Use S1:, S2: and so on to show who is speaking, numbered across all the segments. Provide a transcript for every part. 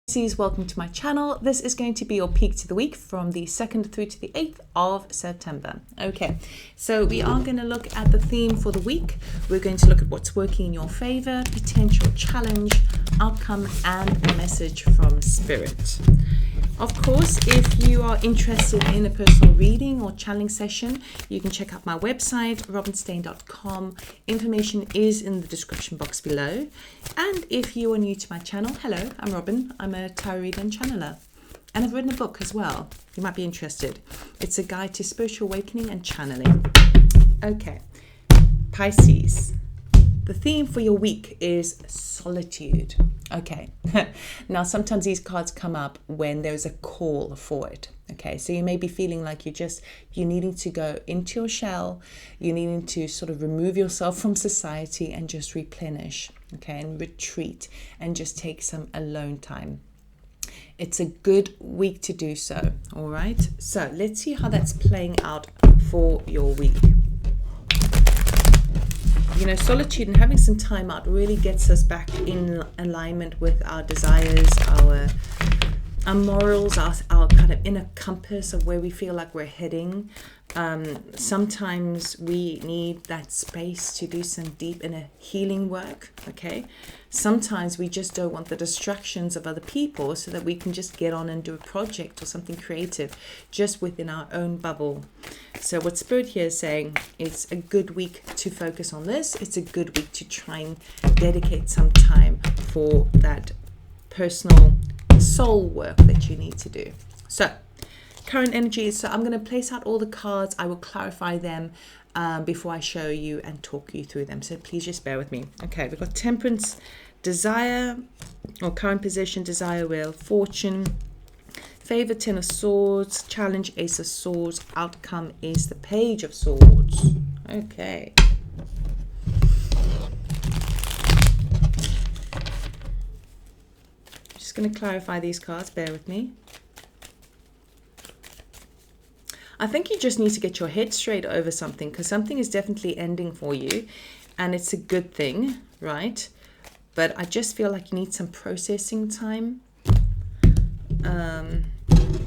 S1: Pisces, welcome to my channel. This is going to be your peak to the week from the 2nd through to the 8th of September. Okay, so we are going to look at the theme for the week. We're going to look at what's working in your favor, potential challenge, outcome, and a message from spirit. Of course, if you are interested in a personal reading or channeling session, you can check out my website, robynstain.com. Information is in the description box below. And if you are new to my channel, hello, I'm Robyn. I'm a tarot reader and channeler. And I've written a book as well. You might be interested. It's a guide to spiritual awakening and channeling. Okay, Pisces. The theme for your week is solitude. Okay, now sometimes these cards come up when there's a call for it. Okay, so you may be feeling like you're needing to go into your shell, you're needing to sort of remove yourself from society and just replenish, okay, and retreat and just take some alone time. It's a good week to do so, all right? So let's see how that's playing out for your week. You know, solitude and having some time out really gets us back in alignment with our desires, our morals, our kind of inner compass of where we feel like we're heading. Sometimes we need that space to do some deep inner healing work, okay? Sometimes we just don't want the distractions of other people so that we can just get on and do a project or something creative just within our own bubble. So what Spirit here is saying, it's a good week to focus on this. It's a good week to try and dedicate some time for that personal soul work that you need to do. So current energies, so I'm going to place out all the cards. I will clarify them before I show you and talk you through them. So please just bear with me. Okay, we've got Temperance, Desire, or current position, Desire, Wheel, Fortune, Favor, Ten of Swords, Challenge, Ace of Swords, outcome is the Page of Swords. Okay. Just going to clarify these cards, bear with me. I think you just need to get your head straight over something, because something is definitely ending for you and it's a good thing, right? But I just feel like you need some processing time,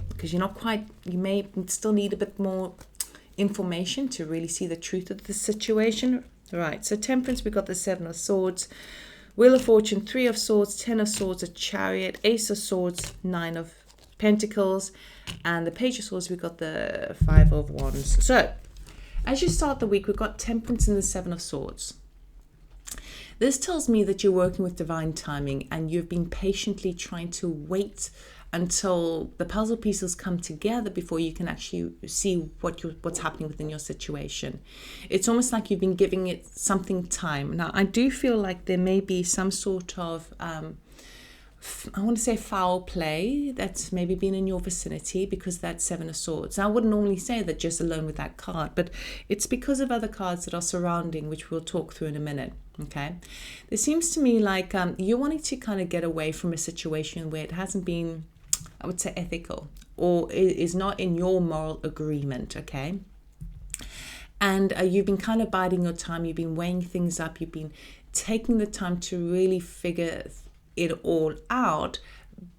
S1: because you're not quite, you may still need a bit more information to really see the truth of the situation. Right, so Temperance, we've got the Seven of Swords, Wheel of Fortune, Three of Swords, Ten of Swords, a Chariot, Ace of Swords, Nine of Pentacles, and the Page of Swords, we've got the Five of Wands. So as you start the week, we've got Temperance and the Seven of Swords. This tells me that you're working with divine timing and you've been patiently trying to wait until the puzzle pieces come together before you can actually see what's happening within your situation. It's almost like you've been giving it something time. Now, I do feel like there may be some sort of I want to say foul play that's maybe been in your vicinity, because that's Seven of Swords. Now, I wouldn't normally say that just alone with that card, but it's because of other cards that are surrounding, which we'll talk through in a minute. Okay, there seems to me like you're wanting to kind of get away from a situation where it hasn't been, I would say, ethical, or is not in your moral agreement. Okay, and you've been kind of biding your time. You've been weighing things up. You've been taking the time to really figure it all out,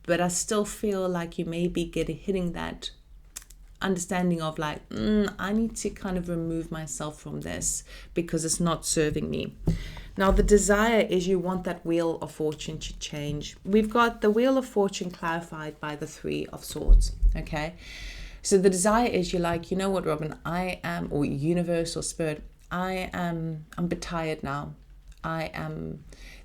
S1: but I still feel like you may be hitting that understanding of like, I need to kind of remove myself from this because it's not serving me. Now, the desire is you want that Wheel of Fortune to change. We've got the Wheel of Fortune clarified by the Three of Swords, okay? So the desire is you're like, you know what, Robyn, I am, or universe or spirit, I'm a bit tired now.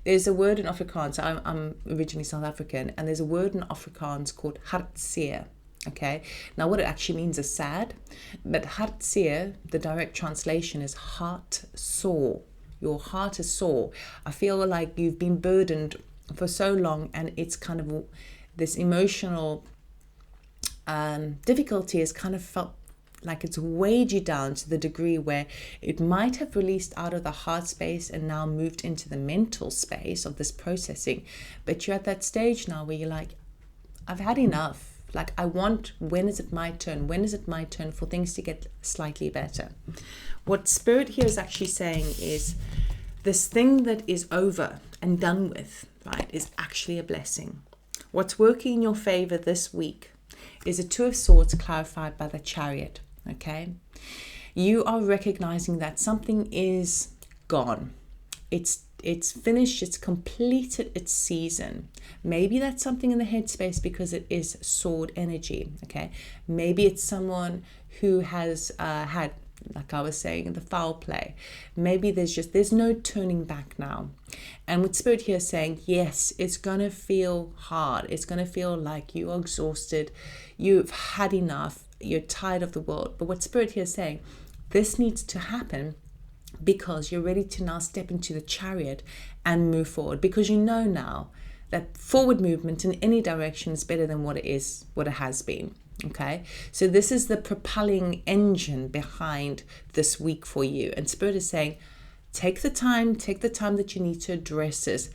S1: There's a word in Afrikaans, I'm originally South African, and there's a word in Afrikaans called hartseer, okay? Now, what it actually means is sad, but hartseer, the direct translation is heart sore. Your heart is sore. I feel like you've been burdened for so long, and it's kind of this emotional difficulty has kind of felt like it's weighed you down to the degree where it might have released out of the heart space and now moved into the mental space of this processing. But you're at that stage now where you're like, I've had enough. Like, when is it my turn? When is it my turn for things to get slightly better? What Spirit here is actually saying is this thing that is over and done with, right, is actually a blessing. What's working in your favor this week is a Two of Swords clarified by the Chariot, okay? You are recognizing that something is gone. It's finished, it's completed its season. Maybe that's something in the headspace because it is sword energy, okay? Maybe it's someone who has had, like I was saying, the foul play. Maybe there's no turning back now. And with Spirit here saying, yes, it's going to feel hard. It's going to feel like you are exhausted. You've had enough. You're tired of the world. But what Spirit here is saying, this needs to happen because you're ready to now step into the Chariot and move forward, because you know now that forward movement in any direction is better than what it has been. Okay, so this is the propelling engine behind this week for you. And Spirit is saying, take the time that you need to address this,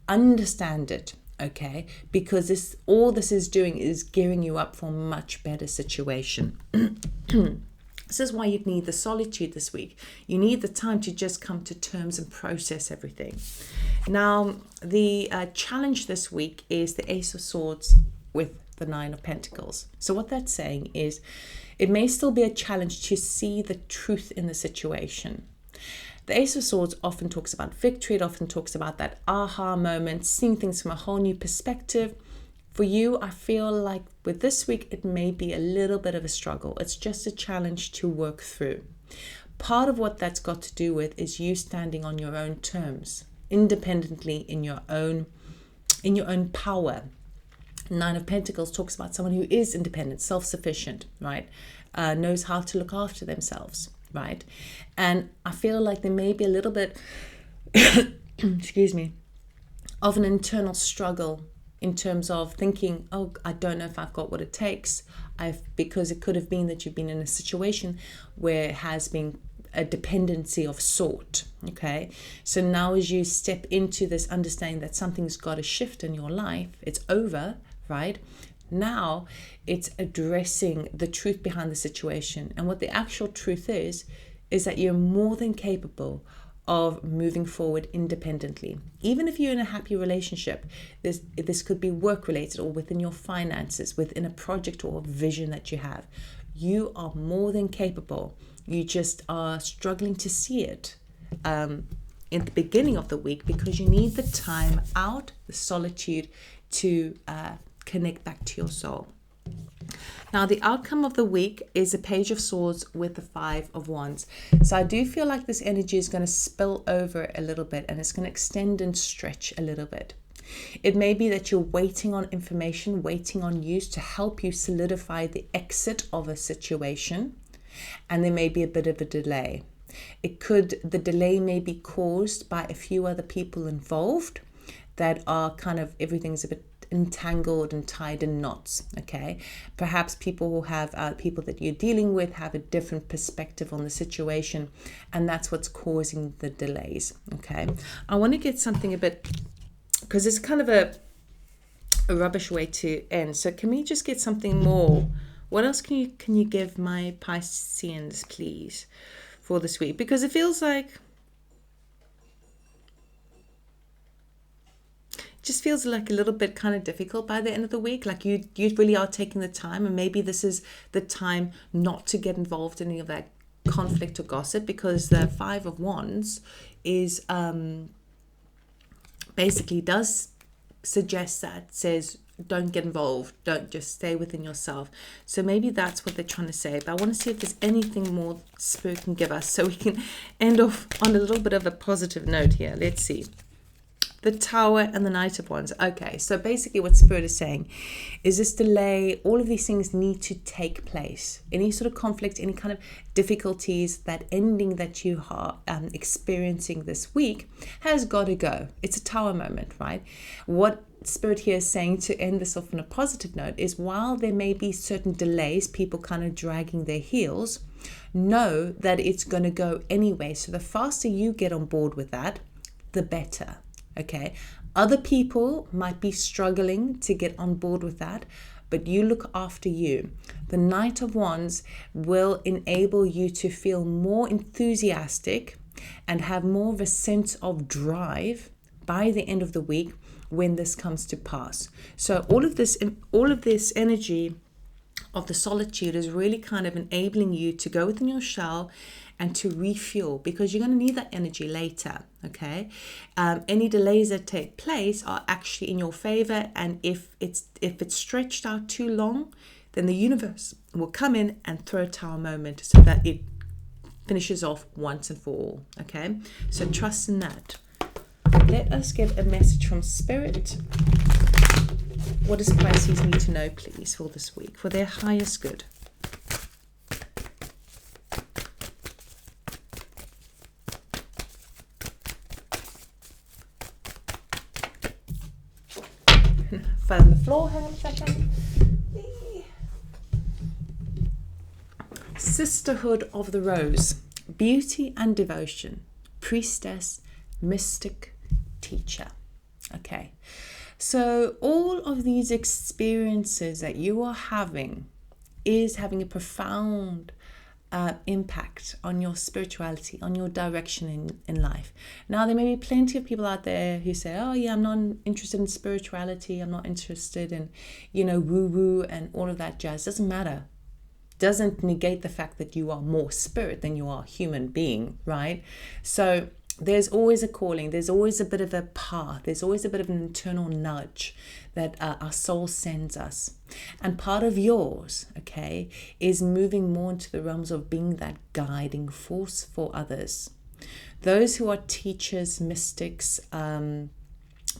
S1: understand it, okay? Because all this is doing is gearing you up for a much better situation. This is why you need the solitude this week. You need the time to just come to terms and process everything. Now, the challenge this week is the Ace of Swords with the Nine of Pentacles. So what that's saying is it may still be a challenge to see the truth in the situation. The Ace of Swords often talks about victory. It often talks about that aha moment, seeing things from a whole new perspective. For you, I feel like with this week, it may be a little bit of a struggle. It's just a challenge to work through. Part of what that's got to do with is you standing on your own terms, independently in your own power. Nine of Pentacles talks about someone who is independent, self-sufficient, right? Knows how to look after themselves, right? And I feel like there may be a little bit, excuse me, of an internal struggle in terms of thinking, oh, I don't know if I've got what it takes. Because it could have been that you've been in a situation where it has been a dependency of sort, okay? So now as you step into this understanding that something's got to shift in your life, it's over, right? Now it's addressing the truth behind the situation. And what the actual truth is that you're more than capable of moving forward independently. Even if you're in a happy relationship, this could be work related or within your finances, within a project or a vision that you have. You are more than capable. You just are struggling to see it in the beginning of the week because you need the time out, the solitude to connect back to your soul. Now, the outcome of the week is a Page of Swords with the Five of Wands. So I do feel like this energy is going to spill over a little bit and it's going to extend and stretch a little bit. It may be that you're waiting on information, waiting on news to help you solidify the exit of a situation. And there may be a bit of a delay. The delay may be caused by a few other people involved that are everything's a bit entangled and tied in knots, okay? Perhaps people who have people that you're dealing with have a different perspective on the situation, and that's what's causing the delays, okay? I want to get something a bit, because it's kind of a rubbish way to end. So can we just get something more? What else can you give my Pisceans, please, for this week? Because it feels like just feels like a little bit kind of difficult by the end of the week. Like you really are taking the time, and maybe this is the time not to get involved in any of that conflict or gossip, because the Five of Wands is basically does suggest that, says don't get involved, don't, just stay within yourself. So maybe that's what they're trying to say. But I want to see if there's anything more Spirit can give us so we can end off on a little bit of a positive note here. Let's see. The Tower and the Knight of Wands. Okay, so basically what Spirit is saying is this delay, all of these things need to take place. Any sort of conflict, any kind of difficulties, that ending that you are experiencing this week has got to go. It's a Tower moment, right? What Spirit here is saying to end this off on a positive note is, while there may be certain delays, people kind of dragging their heels, know that it's going to go anyway. So the faster you get on board with that, the better. Okay, other people might be struggling to get on board with that, but you look after you. The Knight of Wands will enable you to feel more enthusiastic and have more of a sense of drive by the end of the week when this comes to pass. So all of this energy of the solitude is really kind of enabling you to go within your shell and to refuel, because you're going to need that energy later. Okay, any delays that take place are actually in your favor, and if it's stretched out too long, then the universe will come in and throw a tower moment so that it finishes off once and for all. Okay, so trust in that. Let us get a message from Spirit. What does Pisces need to know, please, for this week, for their highest good? Fell on the floor, hang on a second. Sisterhood of the Rose, beauty and devotion, priestess, mystic, teacher. Okay, so all of these experiences that you are having is having a profound impact on your spirituality, on your direction in life. Now, there may be plenty of people out there who say, oh yeah, I'm not interested in spirituality, I'm not interested in, woo-woo and all of that jazz. Doesn't matter. Doesn't negate the fact that you are more spirit than you are human being, right? So there's always a calling, there's always a bit of a path, there's always a bit of an internal nudge that our soul sends us. And part of yours, okay, is moving more into the realms of being that guiding force for others. Those who are teachers, mystics,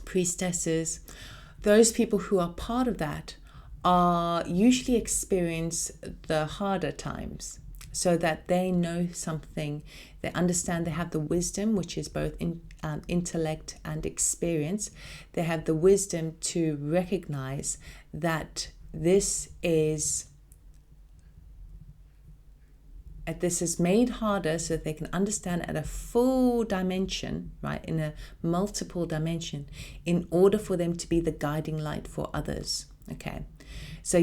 S1: priestesses, those people who are part of that are usually experience the harder times, so that they know something, they understand, they have the wisdom, which is both intellect and experience. They have the wisdom to recognize that this is made harder, so that they can understand at a full dimension, right, in a multiple dimension, in order for them to be the guiding light for others. Okay, so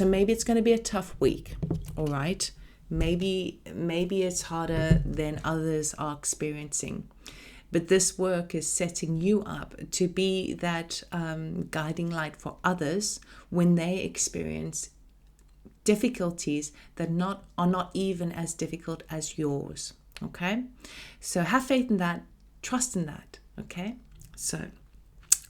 S1: maybe it's going to be a tough week, all right? Maybe it's harder than others are experiencing, but this work is setting you up to be that guiding light for others when they experience difficulties that are not even as difficult as yours. Okay, so have faith in that, trust in that. Okay, so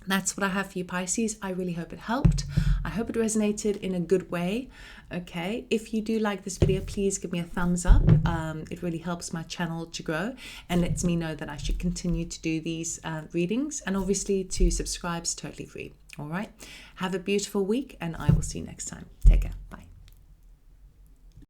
S1: that's what I have for you, Pisces. I really hope it helped. I hope it resonated in a good way. Okay, if you do like this video, please give me a thumbs up. It really helps my channel to grow and lets me know that I should continue to do these readings. And obviously to subscribe is totally free. All right, have a beautiful week and I will see you next time. Take care. Bye.